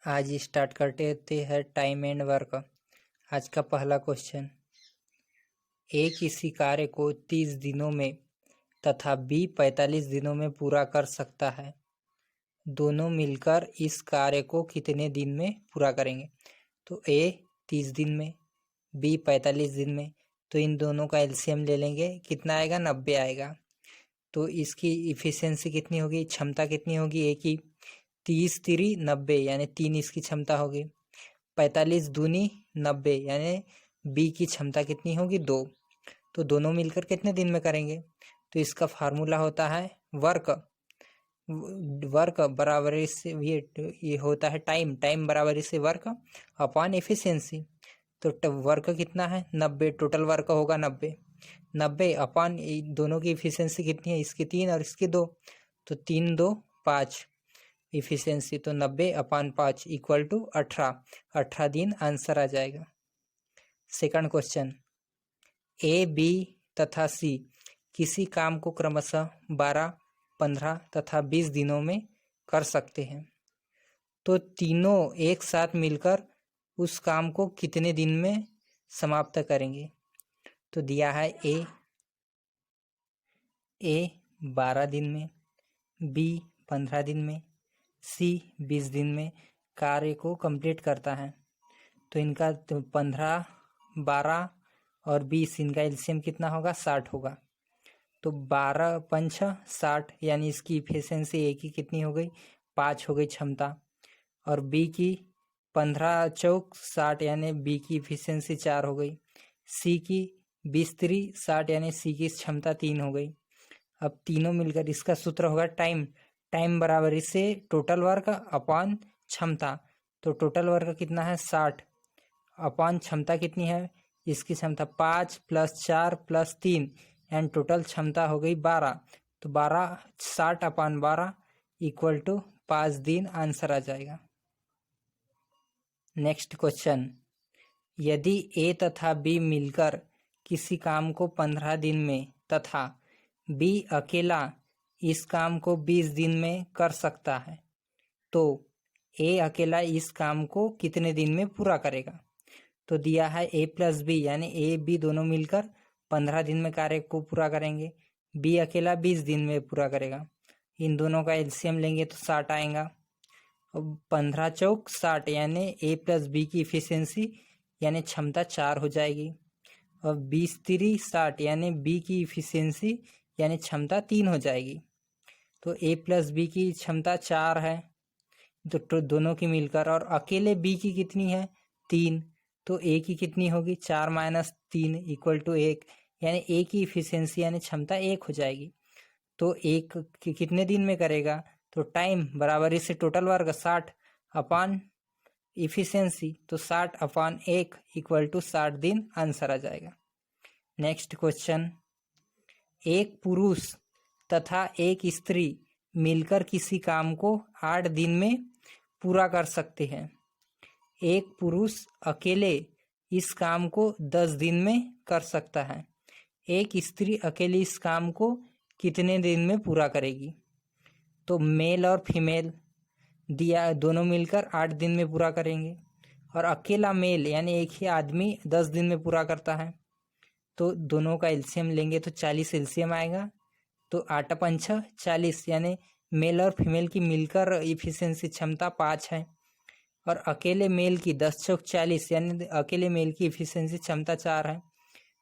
आज स्टार्ट करते हैं टाइम एंड वर्क। आज का पहला क्वेश्चन, ए किसी कार्य को 30 दिनों में तथा बी 45 दिनों में पूरा कर सकता है। दोनों मिलकर इस कार्य को कितने दिन में पूरा करेंगे? तो ए 30 दिन में, बी 45 दिन में, तो इन दोनों का एलसीएम ले लेंगे, कितना आएगा? 90 आएगा। तो इसकी इफिशियंसी कितनी होगी, क्षमता कितनी होगी ए की? 30 तिरी 90 यानी 3 इसकी क्षमता होगी। 45 दूनी 90 यानी बी की क्षमता कितनी होगी? 2। तो दोनों मिलकर कितने दिन में करेंगे? तो इसका फार्मूला होता है वर्क बराबरी से ये होता है टाइम बराबरी से वर्क अपॉन एफिशिएंसी। तो वर्क कितना है? 90। टोटल वर्क होगा 90 अपॉन दोनों की इफिशियंसी कितनी है? इसकी 3 और इसकी 2, तो 3 2 5 इफिशियंसी, तो 90 अपॉन 5 इक्वल टू 18 दिन आंसर आ जाएगा। सेकंड क्वेश्चन, ए बी तथा सी किसी काम को क्रमशः 12, 15 तथा 20 दिनों में कर सकते हैं। तो तीनों एक साथ मिलकर उस काम को कितने दिन में समाप्त करेंगे? तो दिया है ए 12 दिन में, बी 15 दिन में, सी 20 दिन में कार्य को कंप्लीट करता है। तो इनका 15, 12 और 20, इनका एलसीएम कितना होगा? 60 होगा। तो 12 पंच 60 यानी इसकी इफिशियंसी ए की कितनी हो गई? 5 हो गई क्षमता, और बी की 15 चौक 60 यानी बी की इफिशियंसी 4 हो गई। सी की 20 3 60 यानी सी की क्षमता 3 हो गई। अब तीनों मिलकर इसका सूत्र होगा टाइम बराबरी से टोटल वर्क अपॉन क्षमता। तो टोटल वर्क कितना है? 60 अपॉन क्षमता कितनी है? इसकी क्षमता 5 + 4 + 3 एंड टोटल क्षमता हो गई 12। तो 12 60 अपॉन 12 इक्वल टू 5 दिन आंसर आ जाएगा। नेक्स्ट क्वेश्चन, यदि ए तथा बी मिलकर किसी काम को 15 दिन में तथा बी अकेला इस काम को 20 दिन में कर सकता है, तो ए अकेला इस काम को कितने दिन में पूरा करेगा? तो दिया है ए + बी यानी ए बी दोनों मिलकर 15 दिन में कार्य को पूरा करेंगे, बी अकेला 20 दिन में पूरा करेगा। इन दोनों का एलसीएम लेंगे तो 60 आएगा। अब 15 चौक 60 यानी ए + बी की इफिशियंसी यानी क्षमता 4 हो जाएगी, और 20 3 60 यानी बी की इफिशियंसी यानी क्षमता 3 हो जाएगी। तो ए + बी की क्षमता 4 है, तो दोनों की मिलकर, और अकेले बी की कितनी है? 3। तो ए की कितनी होगी? 4 - 3 इक्वल टू 1 यानी ए की इफिशियंसी यानी क्षमता 1 हो जाएगी। तो एक कितने दिन में करेगा? तो टाइम बराबरी से टोटल वर्क 60 अपॉन इफिशियंसी, तो 60 अपॉन 1 इक्वल टू 60 दिन आंसर आ जाएगा। नेक्स्ट क्वेश्चन, एक पुरुष तथा एक स्त्री मिलकर किसी काम को 8 दिन में पूरा कर सकते हैं। एक पुरुष अकेले इस काम को 10 दिन में कर सकता है। एक स्त्री अकेले इस काम को कितने दिन में पूरा करेगी? तो मेल और फीमेल दिया, दोनों मिलकर 8 दिन में पूरा करेंगे, और अकेला मेल यानी एक ही आदमी 10 दिन में पूरा करता है। तो दोनों का एलसीएम लेंगे तो 40 एलसीएम आएगा। तो 8 पंच 40 यानी मेल और फीमेल की मिलकर इफिशियंसी क्षमता 5 है, और अकेले मेल की 10 चौक 40 यानी अकेले मेल की इफिशियंसी क्षमता 4 है।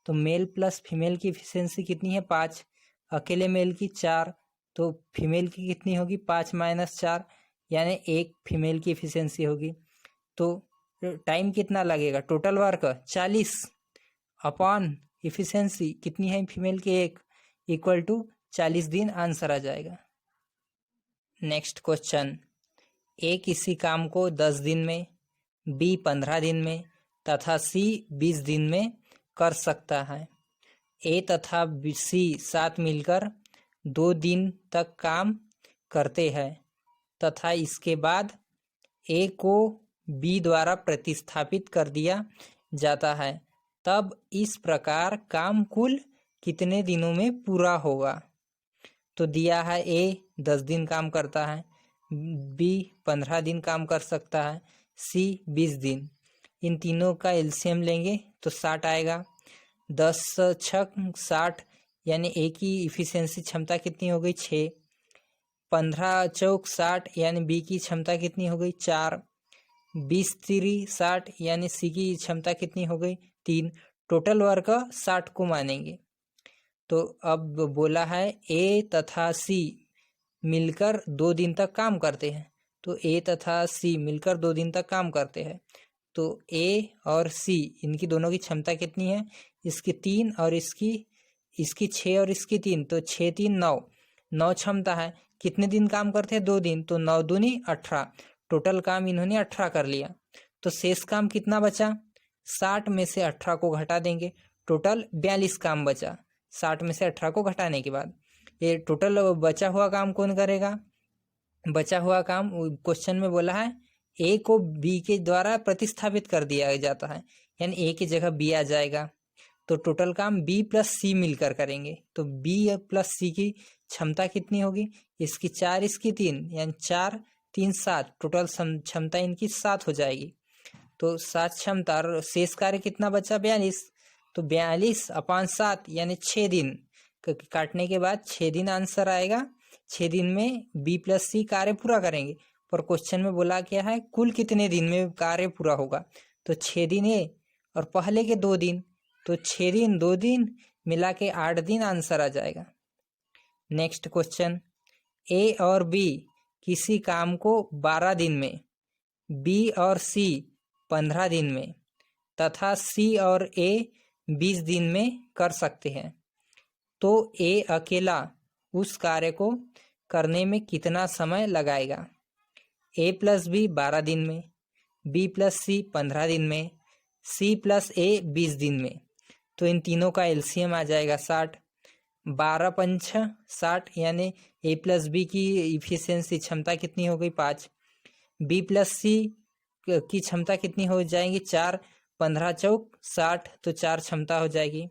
तो मेल + फीमेल की इफिशियंसी कितनी है? 5। अकेले मेल की 4, तो फीमेल की कितनी होगी? 5 - 4 यानी 1 फीमेल की इफिशियंसी होगी। तो टाइम कितना लगेगा? टोटल वर्क 40 अपॉन इफिशियंसी कितनी है फीमेल की? 1 इक्वल टू 40 दिन आंसर आ जाएगा। नेक्स्ट क्वेश्चन, ए किसी काम को 10 दिन में, बी 15 दिन में तथा सी 20 दिन में कर सकता है। ए तथा सी साथ मिलकर 2 दिन तक काम करते हैं तथा इसके बाद ए को बी द्वारा प्रतिस्थापित कर दिया जाता है, तब इस प्रकार काम कुल कितने दिनों में पूरा होगा? तो दिया है ए 10 दिन काम करता है, बी 15 दिन काम कर सकता है, सी 20 दिन। इन तीनों का एलसीएम लेंगे तो 60 आएगा। 10 छक 60 यानी ए की इफिशियंसी क्षमता कितनी हो गई 6। 15 चौक 60 यानी बी की क्षमता कितनी हो गई 4। 20 तिरी 60 यानी सी की क्षमता कितनी हो गई 3। टोटल वर्क 60 को मानेंगे। तो अब बोला है ए तथा सी मिलकर 2 दिन तक काम करते हैं। तो ए तथा सी मिलकर 2 दिन तक काम करते हैं। तो ए और सी इनकी दोनों की क्षमता कितनी है, इसकी 3 और इसकी 6 और इसकी 3, तो 6 3 9, 9 क्षमता है। कितने दिन काम करते हैं 2 दिन, तो 9 दूनी 18। टोटल काम इन्होंने 18 कर लिया। तो शेष काम कितना बचा, 60 में से 18 को घटा देंगे, टोटल 42 काम बचा। 60 में से 18 को घटाने के बाद ये टोटल बचा हुआ काम कौन करेगा। बचा हुआ काम क्वेश्चन में बोला है ए को बी के द्वारा प्रतिस्थापित कर दिया जाता है, यानी ए की जगह बी आ जाएगा। तो टोटल काम बी प्लस सी मिलकर करेंगे। तो बी प्लस सी की क्षमता कितनी होगी, इसकी 4 इसकी 3, यानी 4 3 7, टोटल क्षमता इनकी 7 हो जाएगी। तो 7 क्षमता और शेष कार्य कितना बचा 42। तो 42/7 यानी 6 दिन काटने के बाद 6 दिन आंसर आएगा। 6 दिन में बी प्लस सी कार्य पूरा करेंगे। पर क्वेश्चन में बोला क्या है कुल कितने दिन में कार्य पूरा होगा, तो 6 दिन ए और पहले के 2 दिन, तो 6 दिन 2 दिन मिला के 8 दिन आंसर आ जाएगा। नेक्स्ट क्वेश्चन, ए और बी किसी काम को 12 दिन में, बी और सी 15 दिन में तथा सी और ए 20 दिन में कर सकते हैं। तो ए अकेला उस कार्य को करने में कितना समय लगाएगा। ए प्लस बी 12 दिन में, बी प्लस सी 15 दिन में, सी प्लस ए 20 दिन में। तो इन तीनों का एलसीएम आ जाएगा 60। 12 पंच 60 यानी ए प्लस बी की इफिशियंसी क्षमता कितनी हो गई 5। बी प्लस सी की क्षमता कितनी हो जाएगी 4। 15 चौक 60, तो 4 क्षमता हो जाएगी।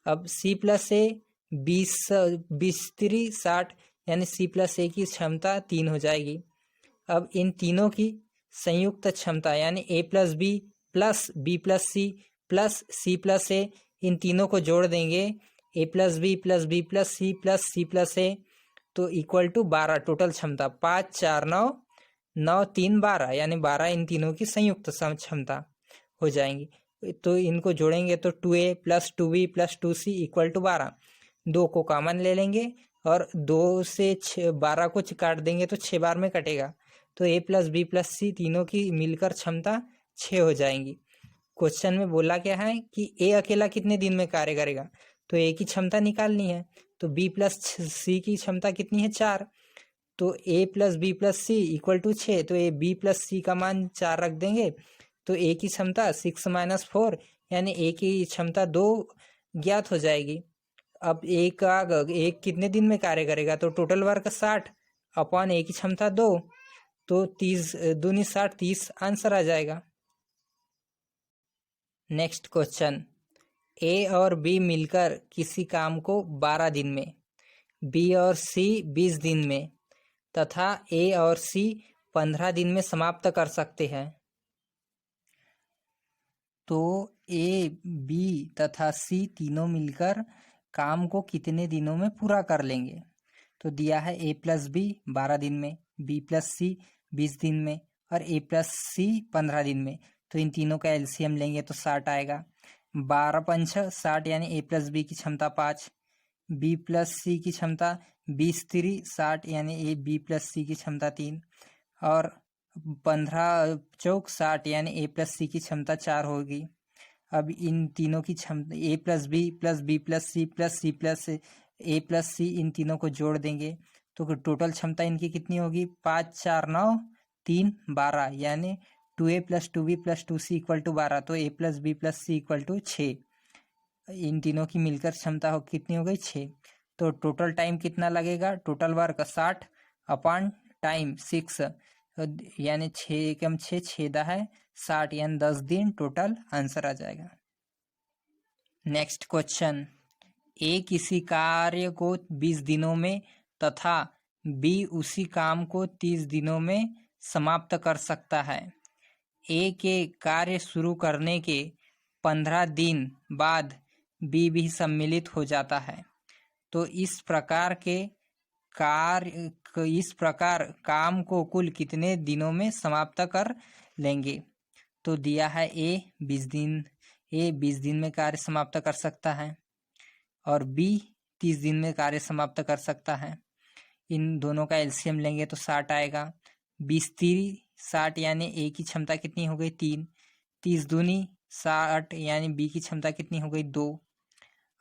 अब सी प्लस ए 20 3 60 यानी सी प्लस ए की क्षमता 3 हो जाएगी। अब इन तीनों की संयुक्त क्षमता यानी A plus B plus C plus C plus A, इन तीनों को जोड़ देंगे, A plus B plus C plus A, तो इक्वल टू 12 टोटल क्षमता। 5 4 9 9 3 12 यानी 12 इन तीनों की संयुक्त क्षमता हो जाएंगी। तो इनको जोड़ेंगे तो 2a plus 2b plus 2c equal to 12। 2 को कॉमन ले लेंगे और 2 से 12 को काट देंगे तो 6 बार में कटेगा। तो ए प्लस बी प्लस सी तीनों की मिलकर क्षमता 6 हो जाएंगी। क्वेश्चन में बोला क्या है कि ए अकेला कितने दिन में कार्य करेगा, तो ए की क्षमता निकालनी है। तो बी प्लस सी की क्षमता कितनी है 4, तो A plus B plus C equal to 6, तो ए बी प्लस सी का मान 4 रख देंगे। तो ए की क्षमता 6 - 4 यानी ए की क्षमता 2 ज्ञात हो जाएगी। अब एक कितने दिन में कार्य करेगा, तो टोटल वर्क 60 अपॉन ए की क्षमता 2, तो 30 दूनी 60 30 आंसर आ जाएगा। नेक्स्ट क्वेश्चन, ए और बी मिलकर किसी काम को 12 दिन में, बी और सी 20 दिन में तथा ए और सी 15 दिन में समाप्त कर सकते हैं। तो ए बी तथा सी तीनों मिलकर काम को कितने दिनों में पूरा कर लेंगे। तो दिया है ए प्लस बी 12 दिन में, बी प्लस सी 20 दिन में और ए प्लस सी 15 दिन में। तो इन तीनों का एलसीएम लेंगे तो 60 आएगा। 12 पंच 60 यानी ए प्लस बी की क्षमता 5, बी प्लस सी की क्षमता 20 3 60 यानी ए बी प्लस सी की क्षमता 3 और 15 चौक 60 यानी ए प्लस सी की क्षमता 4 होगी। अब इन तीनों की क्षमता A plus B plus C plus A plus C, इन तीनों को जोड़ देंगे तो टोटल क्षमता इनकी कितनी होगी 5 4 9 3 12 यानी 2a plus 2b plus 2c equal to 12। तो A plus B plus C equal to 6। इन तीनों की मिलकर क्षमता हो कितनी हो गई 6। तो टोटल टाइम कितना लगेगा, टोटल वर्क 60 अपॉन टाइम 6 यानी 6 कम 6 छेदा है 60 यानी 10 दिन टोटल आंसर आ जाएगा। नेक्स्ट क्वेश्चन, ए किसी कार्य को 20 दिनों में तथा बी उसी काम को 30 दिनों में समाप्त कर सकता है। ए के कार्य शुरू करने के 15 दिन बाद बी भी सम्मिलित हो जाता है। तो इस प्रकार काम को कुल कितने दिनों में समाप्त कर लेंगे? तो दिया है ए 20 दिन। ए 20 दिन में कार्य समाप्त कर सकता है और बी 30 दिन में कार्य समाप्त कर सकता है। इन दोनों का एलसीएम लेंगे तो 60 आएगा। 20 3 60 यानी ए की क्षमता कितनी हो गई 3। 30 दूनी 60 यानी बी की क्षमता कितनी हो गई 2।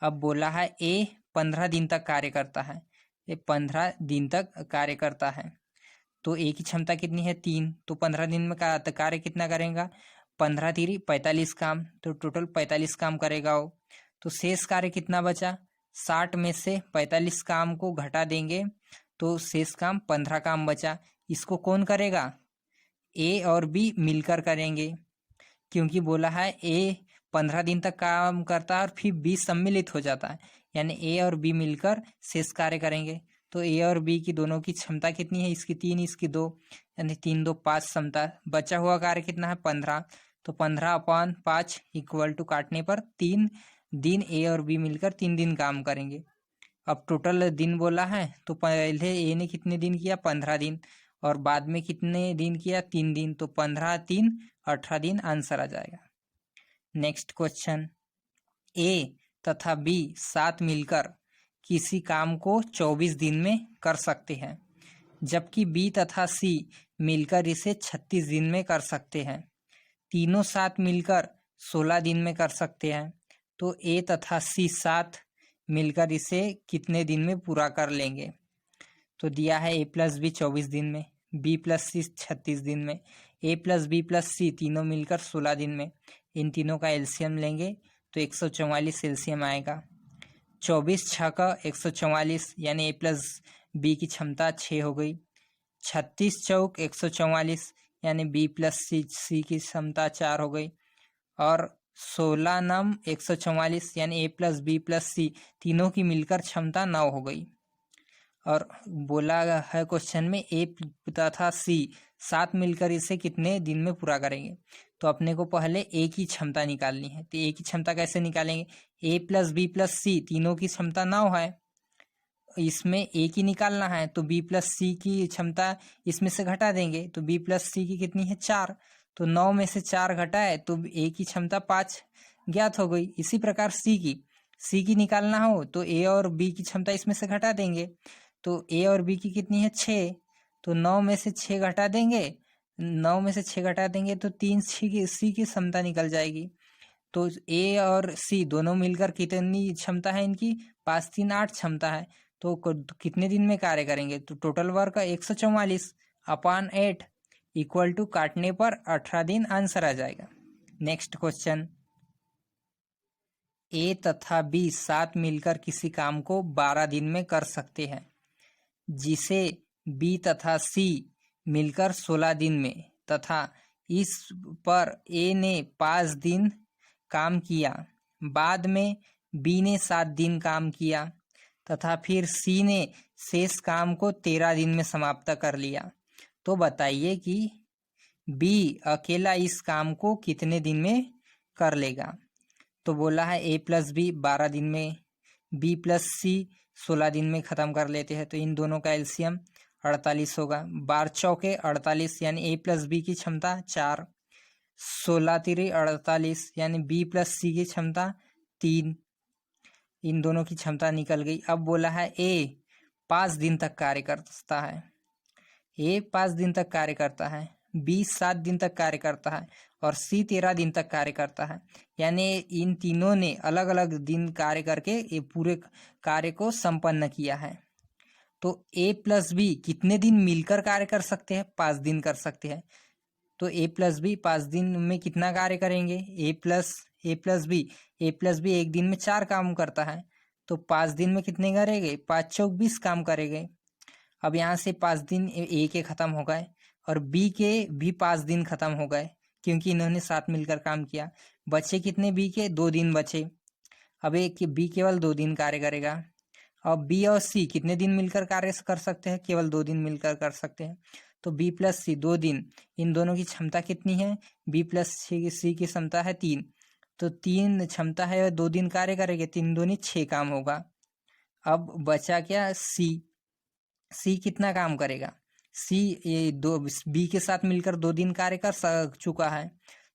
अब बोला है ए 15 दिन तक कार्य करता है। ये 15 दिन तक कार्य करता है तो ए की क्षमता कितनी है 3। तो 15 दिन में कार्य कितना करेगा? 15 3 45 काम, तो टोटल 45 काम करेगा वो। तो शेष कार्य कितना बचा? 60 में से 45 काम को घटा देंगे तो शेष काम 15 काम बचा। इसको कौन करेगा? ए और बी मिलकर करेंगे, क्योंकि बोला है ए 15 दिन तक काम करता है और फिर बी सम्मिलित हो जाता है, यानी ए और बी मिलकर शेष कार्य करेंगे। तो ए और बी की दोनों की क्षमता कितनी है? इसकी 3 इसकी 2, यानी 3 2 5 क्षमता। बचा हुआ कार्य कितना है? 15। तो 15/5 इक्वल टू काटने पर 3 दिन ए और बी मिलकर 3 दिन काम करेंगे। अब टोटल दिन बोला है तो पहले ए ने कितने दिन किया? 15 दिन, और बाद में कितने दिन किया? 3 दिन। तो 15 3 18 दिन आंसर आ जाएगा। नेक्स्ट क्वेश्चन, ए तथा बी साथ मिलकर किसी काम को 24 दिन में कर सकते हैं, जबकि बी तथा सी मिलकर इसे 36 दिन में कर सकते हैं। तीनों साथ मिलकर 16 दिन में कर सकते हैं। तो ए तथा सी साथ मिलकर इसे कितने दिन में पूरा कर लेंगे? तो दिया है ए प्लस बी 24 दिन में, बी प्लस सी 36 दिन में, ए प्लस बी प्लस सी तीनों मिलकर 16 दिन में। इन तीनों का एलसीएम लेंगे तो 144 एलसीएम आएगा। 24 6 का 144 यानी ए प्लस बी की क्षमता 6 हो गई। 36 चौक 144 यानी बी प्लस सी की क्षमता 4 हो गई। और 16 नम 144 यानी ए प्लस बी प्लस सी तीनों की मिलकर क्षमता 9 हो गई। और बोला है क्वेश्चन में ए तथा सी साथ मिलकर इसे कितने दिन में पूरा करेंगे? तो अपने को पहले ए की क्षमता निकालनी है। तो ए की क्षमता कैसे निकालेंगे? ए प्लस बी प्लस सी तीनों की क्षमता 9 है, इसमें ए की निकालना है तो बी प्लस सी की क्षमता इसमें से घटा देंगे। तो बी प्लस सी की कितनी है? 4। तो 9 में से 4 घटाए तो ए की क्षमता 5 ज्ञात हो गई। इसी प्रकार सी की निकालना हो तो ए और बी की क्षमता इसमें से घटा देंगे। तो ए और बी की कितनी है? 6। तो 9 में से 6 घटा देंगे, 9 में से 6 घटा देंगे तो 3 सी की क्षमता निकल जाएगी। तो ए और सी दोनों मिलकर कितनी क्षमता है इनकी? 5 3 8 क्षमता है। तो कितने दिन में कार्य करेंगे? तो टोटल वर्क 144/8 इक्वल टू काटने पर 18 दिन आंसर आ जाएगा। नेक्स्ट क्वेश्चन, ए तथा बी साथ मिलकर किसी काम को 12 दिन में कर सकते हैं, जिसे बी तथा सी मिलकर 16 दिन में, तथा इस पर ए ने 5 दिन काम किया, बाद में बी ने 7 दिन काम किया तथा फिर सी ने शेष काम को 13 दिन में समाप्त कर लिया। तो बताइए कि बी अकेला इस काम को कितने दिन में कर लेगा? तो बोला है ए प्लस बी 12 दिन में, बी प्लस सी 16 दिन में ख़त्म कर लेते हैं। तो इन दोनों का एलसीएम 48 होगा। 12 चौके 48 यानी ए प्लस बी की क्षमता 4, 16 3 48 यानी बी प्लस सी की क्षमता 3। इन दोनों की क्षमता निकल गई। अब बोला है ए 5 दिन तक कार्य करता है, ए 5 दिन तक कार्य करता है, बी 7 दिन तक कार्य करता है और सी 13 दिन तक कार्य करता है। यानी इन तीनों ने अलग अलग दिन कार्य करके ये पूरे कार्य को संपन्न किया है। तो ए प्लस बी कितने दिन मिलकर कार्य कर सकते हैं? 5 दिन कर सकते हैं। तो ए प्लस बी 5 दिन में कितना कार्य करेंगे? ए प्लस बी एक दिन में 4 काम करता है, तो 5 दिन में कितने करेंगे? 5 चौक 20 काम करेंगे। अब यहाँ से 5 दिन ए के ख़त्म हो गए और बी के भी 5 दिन ख़त्म हो गए, क्योंकि इन्होंने साथ मिलकर काम किया। बचे कितने बी के? 2 दिन बचे। अब एक बी केवल 2 दिन कार्य करेगा और बी और सी कितने दिन मिलकर कार्य कर सकते हैं? केवल 2 दिन मिलकर कर सकते हैं। तो बी प्लस सी 2 दिन, इन दोनों की क्षमता कितनी है? बी प्लस सी की क्षमता है 3, तो 3 क्षमता है और 2 दिन कार्य करेंगे, 3 दूनी 6 काम होगा। अब बचा क्या? सी कितना काम करेगा? सी ये दो बी के साथ मिलकर 2 दिन कार्य कर चुका है,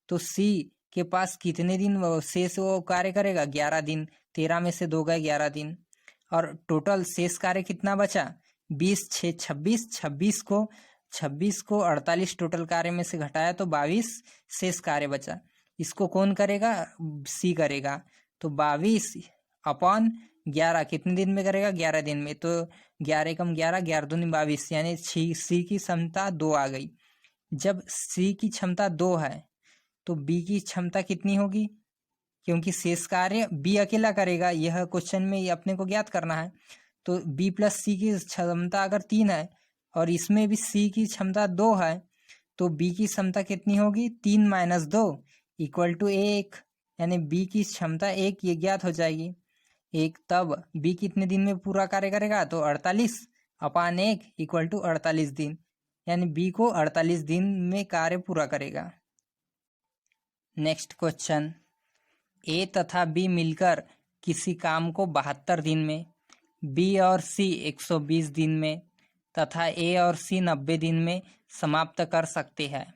तो सी के पास कितने दिन शेष वो कार्य करेगा? 11 दिन। 13 में से 2 गए 11 दिन, और टोटल शेष कार्य कितना बचा? 20 6 26, 26 को 48 टोटल कार्य में से घटाया तो 22 शेष कार्य बचा। इसको कौन करेगा? सी करेगा। तो 22 अपॉन 11 कितने दिन में करेगा? 11 दिन में। तो 11 कम 11, 11 दूनी 22, यानी सी की क्षमता 2 आ गई। जब सी की क्षमता 2 है तो बी की क्षमता कितनी होगी? क्योंकि शेष कार्य बी अकेला करेगा, यह क्वेश्चन में अपने को ज्ञात करना है। तो बी प्लस सी की क्षमता अगर 3 है और इसमें भी सी की क्षमता 2 है, तो बी की क्षमता कितनी होगी? 3 माइनस 2 इक्वल टू 1, यानी बी की क्षमता 1 ये ज्ञात हो जाएगी। 1 तब बी कितने दिन में पूरा कार्य करेगा? तो 48 अपान 1 इक्वल टू 48 दिन, यानी बी को 48 दिन में कार्य पूरा करेगा। नेक्स्ट क्वेश्चन, ए तथा बी मिलकर किसी काम को 72 दिन में, बी और सी 120 दिन में तथा ए और सी 90 दिन में समाप्त कर सकते हैं,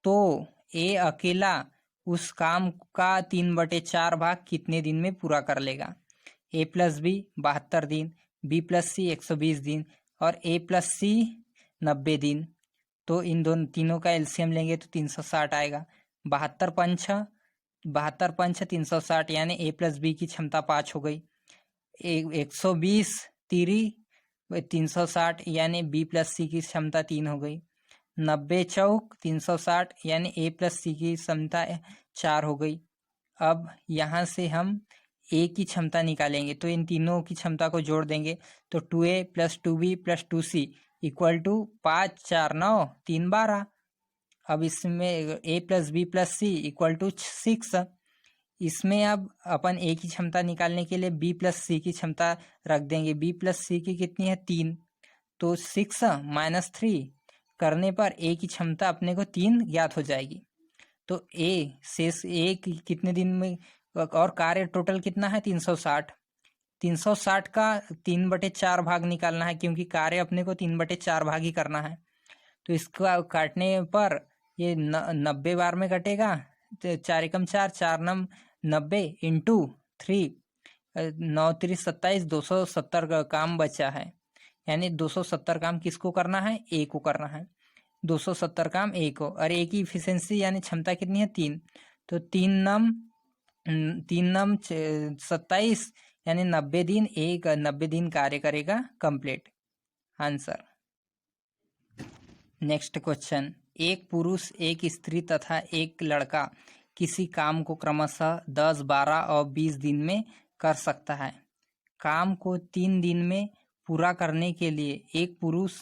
तो ए अकेला उस काम का 3/4 भाग कितने दिन में पूरा कर लेगा? ए प्लस बी 72 दिन, बी प्लस सी 120 दिन और ए प्लस सी 90 दिन। तो इन दोनों तीनों का एलसीएम लेंगे तो 360 आएगा। 72 पंच 360, यानी ए प्लस बी की क्षमता 5 हो गई। 120 तिरी 360, यानी बी प्लस सी की क्षमता 3 हो गई। 90 चौक 360, यानी ए प्लस सी की क्षमता 4 हो गई। अब यहाँ से हम ए की क्षमता निकालेंगे, तो इन तीनों की क्षमता को जोड़ देंगे तो 2a plus 2b plus 2c equal to 5 4 9 3 12। अब इसमें A plus B plus C equal to 6। इसमें अब अपन ए की क्षमता निकालने के लिए बी प्लस सी की क्षमता रख देंगे। बी प्लस सी की कितनी है? 3, तो 6 माइनस 3 करने पर ए की क्षमता अपने को 3 ज्ञात हो जाएगी। तो ए शेष ए कितने दिन में, और कार्य टोटल कितना है? 360। 360 का 3/4 भाग निकालना है, क्योंकि कार्य अपने को 3/4 भाग ही करना है। तो इसका काटने पर ये 90 बार में कटेगा, तो 4 एकम 4, 4 नम 90 इंटू 3, 9 3 27, 270 का काम बचा है। यानी 270 काम किसको करना है? ए को करना है। 270 काम ए को, और ए की इफिशियंसी यानी क्षमता कितनी है? 3, तो 3 नम 27, यानी 90 दिन, 90 दिन कार्य करेगा कंप्लीट। आंसर। नेक्स्ट क्वेश्चन, एक पुरुष, एक स्त्री तथा एक लड़का किसी काम को क्रमशः 10, 12 और 20 दिन में कर सकता है। काम को 3 दिन में पूरा करने के लिए एक पुरुष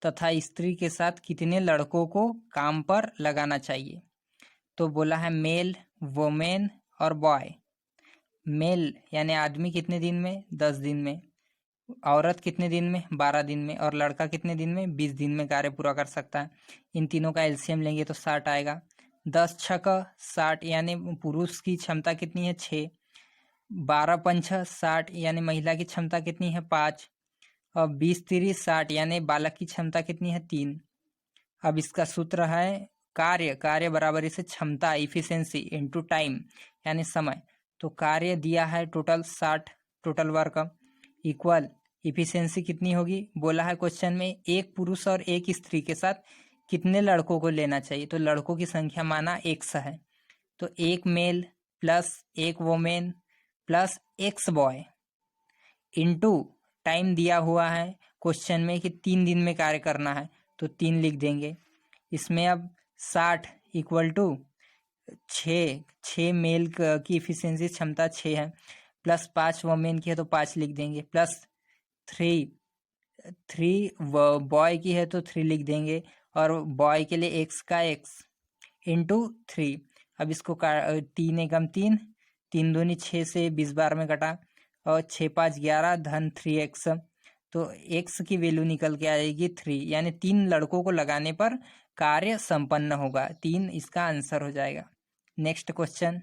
तथा स्त्री के साथ कितने लड़कों को काम पर लगाना चाहिए? तो बोला है मेल, वोमेन और बॉय। मेल यानी आदमी कितने दिन में? 10 दिन में। औरत कितने दिन में? 12 दिन में। और लड़का कितने दिन में? 20 दिन में कार्य पूरा कर सकता है। इन तीनों का एलसीएम लेंगे तो 60 आएगा। 10 छक 60, यानी पुरुष की क्षमता कितनी है? 6। 12 पंच 60, यानी महिला की क्षमता कितनी है? 5। और 20 3 60, यानी बालक की क्षमता कितनी है? 3। अब इसका सूत्र है कार्य बराबर इसे क्षमता इफिशियंसी इनटू टाइम यानी समय। तो कार्य दिया है total 60, total work equal efficiency कितनी होगी? बोला है क्वेश्चन में एक पुरुष और एक स्त्री के साथ कितने लड़कों को लेना चाहिए? तो लड़कों की संख्या माना x है, तो एक मेल प्लस एक women plus x boy into time दिया हुआ है क्वेश्चन में कि 3 दिन में कार्य करना है, तो 3 लिख देंगे। इसमें अब 60 इक्वल टू 6 मेल की इफिशियंसी क्षमता 6 है, प्लस 5 वोमेन की है तो 5 लिख देंगे, प्लस 3 बॉय की है तो 3 लिख देंगे, और बॉय के लिए x का x इंटू 3। अब इसको 3 एकम 3, 3 दूनी 6 से 20 बार में कटा, और 6 5 11 धन 3x, तो x की वैल्यू निकल के आएगी 3, यानी 3 लड़कों को लगाने पर कार्य संपन्न होगा। 3 इसका आंसर हो जाएगा। नेक्स्ट क्वेश्चन,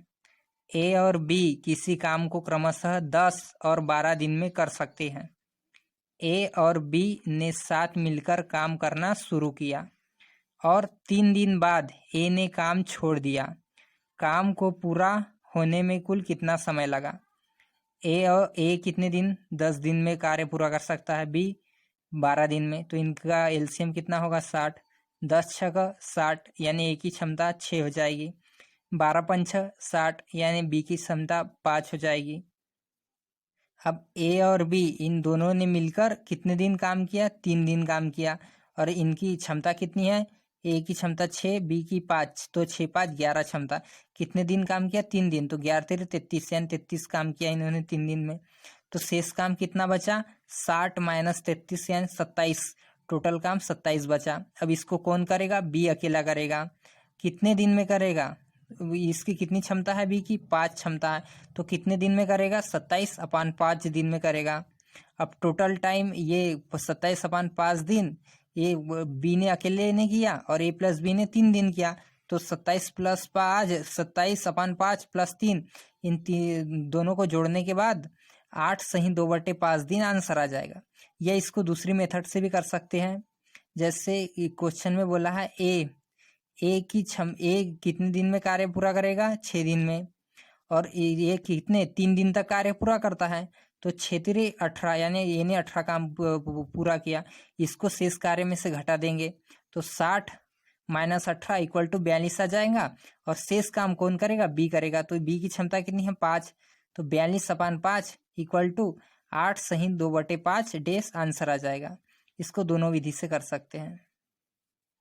ए और बी किसी काम को क्रमशः 10 और 12 दिन में कर सकते हैं। ए और बी ने साथ मिलकर काम करना शुरू किया और 3 दिन बाद ए ने काम छोड़ दिया। काम को पूरा होने में कुल कितना समय लगा? ए कितने दिन? 10 दिन में कार्य पूरा कर सकता है, बी 12 दिन में, तो इनका एलसीएम कितना होगा? 60। 10 छक 60, यानी ए की क्षमता 6 हो जाएगी। 12 पंच 60, यानी बी की क्षमता 5 हो जाएगी। अब ए और बी इन दोनों ने मिलकर कितने दिन काम किया? 3 दिन काम किया, और इनकी क्षमता कितनी है? ए की क्षमता 6, बी की 5, तो 6 5 11 क्षमता। कितने दिन काम किया? 3 दिन, तो 11 3 33, यानी 33 काम किया इन्होंने 3 दिन में। तो शेष काम कितना बचा? 60 माइनस 33, यानी 27। टोटल काम 27 बचा। अब इसको कौन करेगा? बी अकेला करेगा। कितने दिन में करेगा? इसकी कितनी क्षमता है? बी की 5 क्षमता है, तो कितने दिन में करेगा? 27/5 दिन में करेगा। अब टोटल टाइम ये 27/5 दिन ये बी ने अकेले ने किया और ए प्लस बी ने 3 दिन किया, तो 27 + 5 27/5 + 3, इन दोनों को जोड़ने के बाद 8 सही 2/5 दिन आंसर आ जाएगा। या इसको दूसरी मेथड से भी कर सकते हैं, जैसे क्वेश्चन में बोला है ए कितने दिन में कार्य पूरा करेगा? 6 दिन में, और ये कितने 3 दिन तक कार्य पूरा करता है, तो 6 3 18, यानी ए ने 18 काम पूरा किया। इसको शेष कार्य में से घटा देंगे, तो 60 माइनस 18 = 42 आ जाएगा, और शेष काम कौन करेगा? बी करेगा। तो बी की क्षमता कितनी है? 5, तो 42/5 = 8 सही 2/5 आंसर आ जाएगा। इसको दोनों विधि से कर सकते हैं।